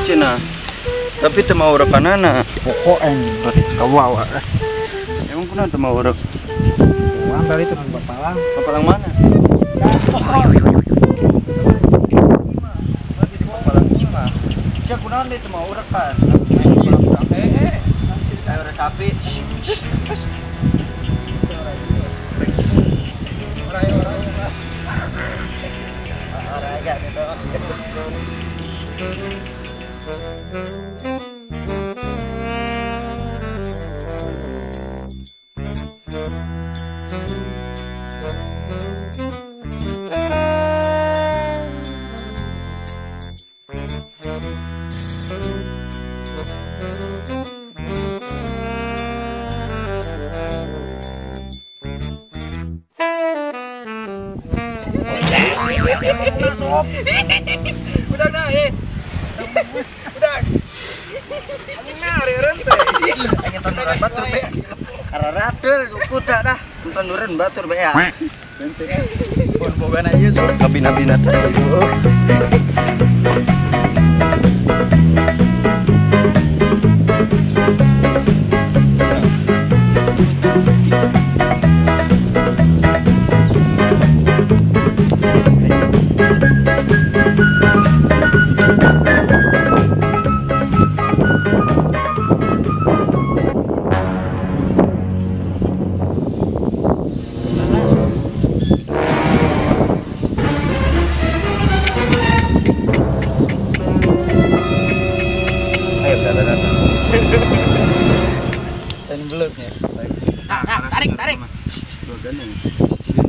cina. Tapi teu mau rekanana. Pokoknya kawawa. Emang kuna teu mau rek. Uang tadi teman Bapalang. Papalang mana? Cek kunaon deui teu mau rekan. Ayo ora sapi. Udah Angin tanduran batur be. Araradeul kuda dah. Tanduran batur be ya. pun bogan aja so. Kabina-bina teh. Dan belutnya. Tarik.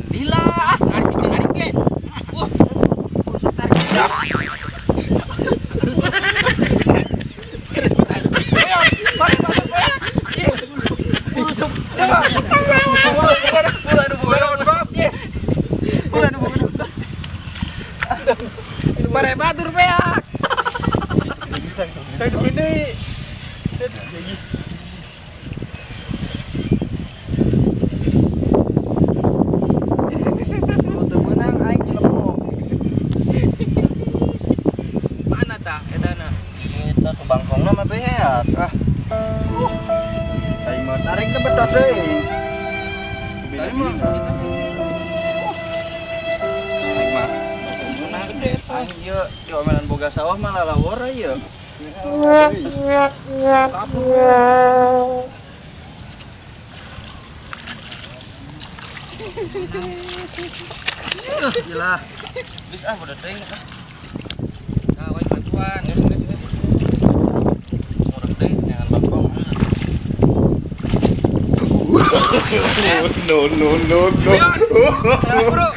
Gila, tarik ke. Wah. Bare batur beak. Kayak gini. Mana ta? Etana. Kita ke bangkongna mah beak. Aing mah tarik teh bedot deui. Tadi mah kita. Aing mah mana gede. Aing ieu di omelan boga sawah mah lalawor ieu. Gila. Bis udah teuing ah. Kawan bantuan. Urang deui jangan bangkong. No. Bro.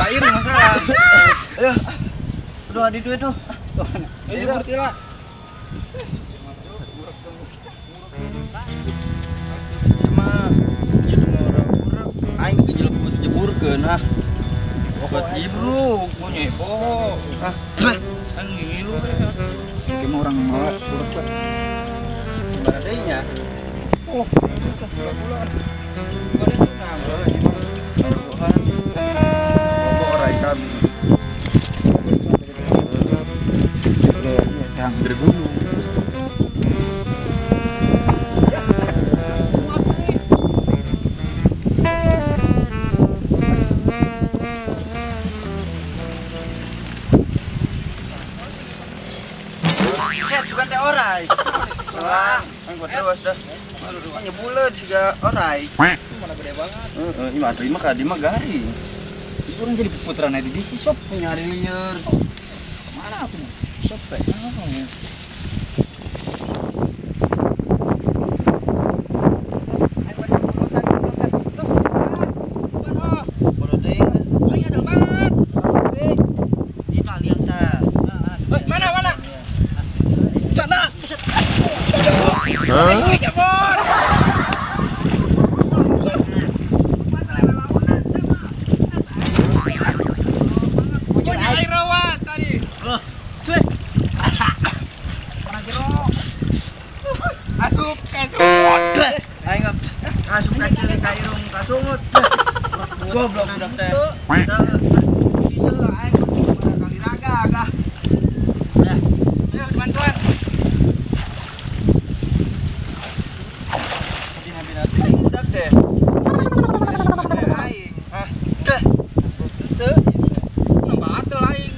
Air masalah. Ayo. Aduh adi duit tuh. Ayo berarti lah. Cuma jadi orang-orang aing dijeburkeun ah. Obat jibruk punya po. Ah, kan ngilu ya. Cuma orang mau buruk. Mana deui nya? Oh, bulan. Bukan itu nambah gimana? Tuhan. Ngomong orai kami. Yang bergunu. Set juga teh orai. Salah, angkot dewas dah. Hanya buleud siga orai. Mana gede banget. Heeh, ieu mah kadi mah garing. Itu orang jadi putrana di bisi sop. Nyari lieur. Mana aku? Sop teh. Bodoh deui. Kita lihat tah. Mana? Sana. Punya air rawa tadi. Asup. Aing asup ka cilik ka irung ka sungut. Goblok budak teh. Diesel lah aing kali raga agak. Ya. Ayo bantuan. Hati-hati budak teh. Aing. Ah, teh. Teu. Nambah atul aing.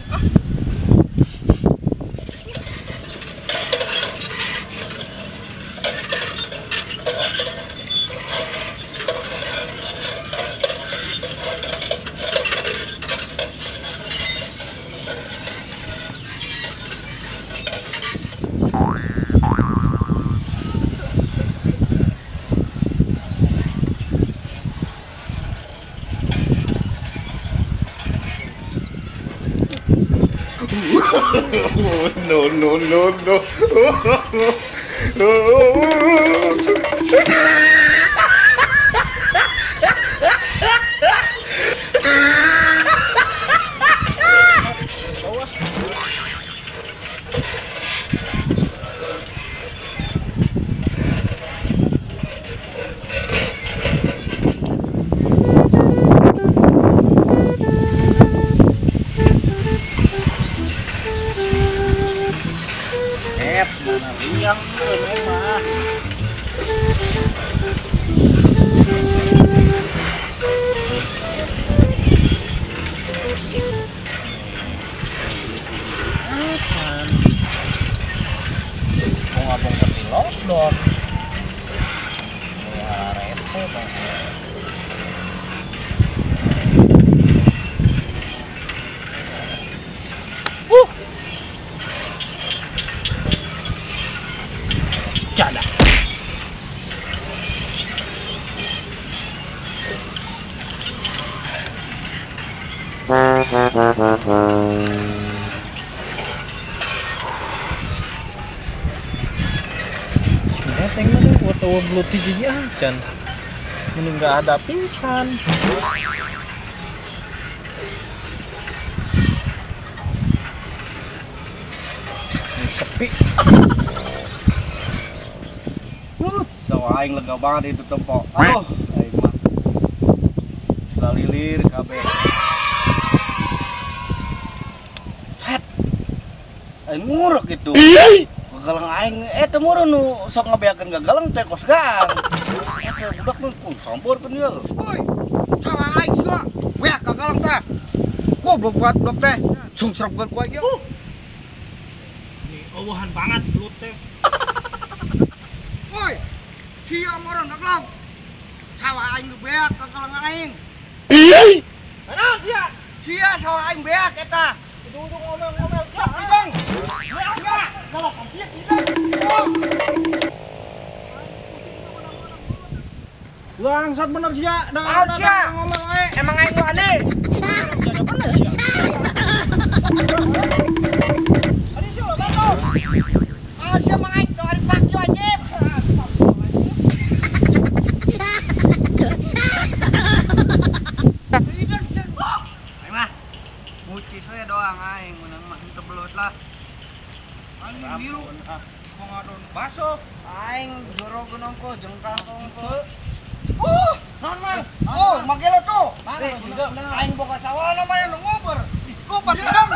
No, no, no, no. Mana liang mah. Mau ngabong ke Lockdown. Ya rese banget. Cada. Teng mana foto blue tijinya acan. Mending nggak ada pisan. Ini sepi. Sawah aing lega banget itu tempo. Aduh, aing mah. Salilir kabeh. Set. Aing nguruk itu. Galang aing teu meureun nu sok ngabeakeun gagalang teh kos gang. Eta budak nu samborkeun ieu. Woi, sawah aing sia. Beak gagalang teh. Goblok buat budak teh. Sungsrepkeun ku aing. Ini eueuhan banget belut teh. Woi, sia moron gagalang. Sawah aing nu beak gagalang aing. Mana sia? Sia sawah aing beak eta. Duduk ngomel-ngomel. Bang. Ya, kalau konflik Bangsat bener sia. Naon sia? Ngomel we. Emang aing nu aneh. Jadi bener sia. Ari sia bato. Ah, sia mang aing teu ari pakyo anjing. Aing mah mucis we doang aing menang mah teu belut lah. Anjing biru. Pengadon baso. Aing jorogeun ongko jengkang ongko. Naon mah? Oh, magelo tuh. Mana juga? Aing boga sawah na mah nu ngober. Ku pas gedang.